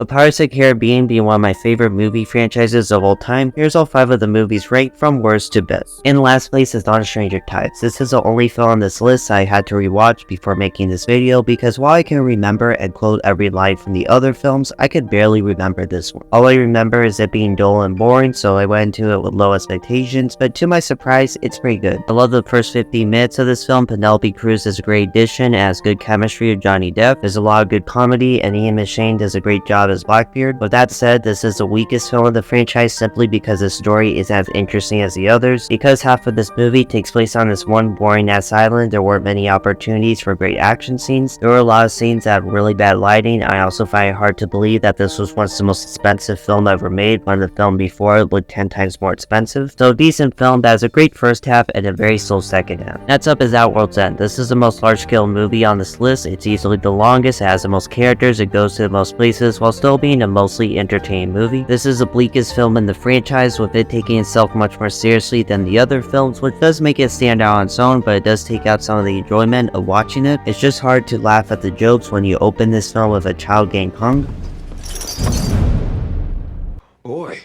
With Pirates of the Caribbean being one of my favorite movie franchises of all time, here's all 5 of the movies ranked from worst to best. In last place is Not a Stranger Tides. This is the only film on this list I had to rewatch before making this video because while I can remember and quote every line from the other films, I could barely remember this one. All I remember is it being dull and boring, so I went into it with low expectations, but to my surprise, it's pretty good. I love the first 15 minutes of this film. Penelope Cruz is a great addition and has good chemistry with Johnny Depp. There's a lot of good comedy, and Ian McShane does a great job as Blackbeard. With that said, this is the weakest film of the franchise simply because the story isn't as interesting as the others. Because half of this movie takes place on this one boring ass island, there weren't many opportunities for great action scenes. There were a lot of scenes that had really bad lighting. I also find it hard to believe that this was once the most expensive film ever made when the film before it looked 10 times more expensive. So a decent film that has a great first half and a very slow second half. Next up is At World's End. This is the most large-scale movie on this list. It's easily the longest, it has the most characters, it goes to the most places while still being a mostly entertaining movie. This is the bleakest film in the franchise, with it taking itself much more seriously than the other films, which does make it stand out on its own, but it does take out some of the enjoyment of watching it. It's just hard to laugh at the jokes when you open this film with a child getting hung. Boy,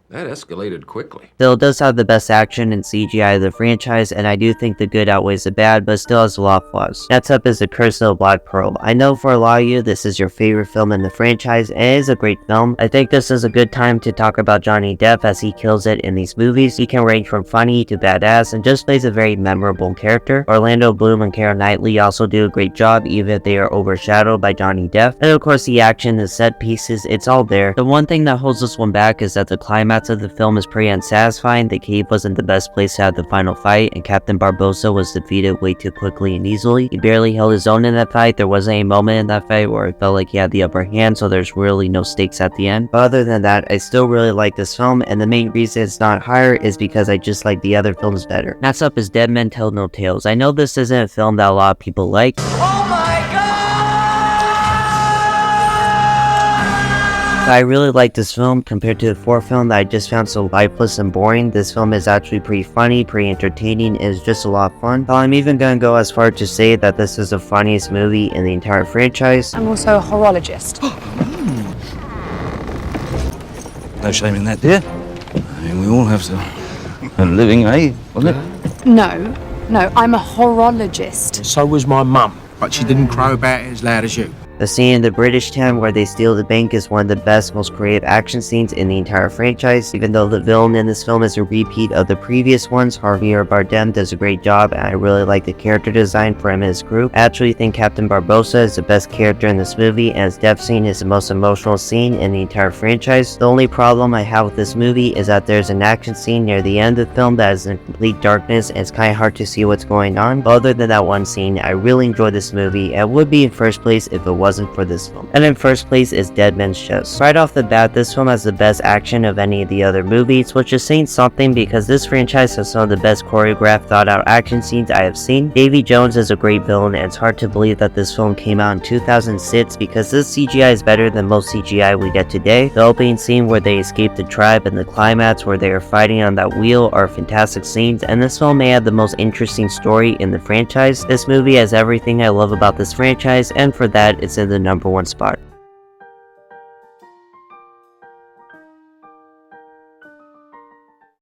that escalated quickly. Still, it does have the best action and CGI of the franchise, and I do think the good outweighs the bad, but still has a lot of flaws. Next up is The Curse of the Black Pearl. I know for a lot of you, this is your favorite film in the franchise, and it is a great film. I think this is a good time to talk about Johnny Depp as he kills it in these movies. He can range from funny to badass, and just plays a very memorable character. Orlando Bloom and Keira Knightley also do a great job, even if they are overshadowed by Johnny Depp. And of course, the action, the set pieces, it's all there. The one thing that holds this one back is that the climax of the film is pretty unsatisfying. The cave wasn't the best place to have the final fight, and Captain Barbossa was defeated way too quickly and easily. He barely held his own in that fight. There wasn't a moment in that fight where it felt like he had the upper hand, so there's really no stakes at the end. But other than that, I still really like this film, and the main reason it's not higher is because I just like the other films better. Next up is Dead Men Tell No Tales. I know this isn't a film that a lot of people like. I really like this film compared to the 4th film that I just found so lifeless and boring. This film is actually pretty funny, pretty entertaining, and it's just a lot of fun. I'm even gonna go as far to say that this is the funniest movie in the entire franchise. I'm also a horologist. No shame in that, dear. I mean, we all have to. A living, eh? Wasn't it? No, I'm a horologist. So was my mum, but she didn't crow about it as loud as you. The scene in the British town where they steal the bank is one of the best, most creative action scenes in the entire franchise. Even though the villain in this film is a repeat of the previous ones, Javier Bardem does a great job, and I really like the character design for him and his group. I actually think Captain Barbossa is the best character in this movie, and his death scene is the most emotional scene in the entire franchise. The only problem I have with this movie is that there's an action scene near the end of the film that is in complete darkness, and it's kind of hard to see what's going on. But other than that one scene, I really enjoyed this movie, and would be in first place if it wasn't for this film. And in first place is Dead Men's Chest. Right off the bat, this film has the best action of any of the other movies, which is saying something because this franchise has some of the best choreographed, thought out action scenes I have seen. Davy Jones is a great villain, and it's hard to believe that this film came out in 2006 because this CGI is better than most CGI we get today. The opening scene where they escape the tribe and the climax where they are fighting on that wheel are fantastic scenes, and this film may have the most interesting story in the franchise. This movie has everything I love about this franchise, and for that, it's in the #1 spot.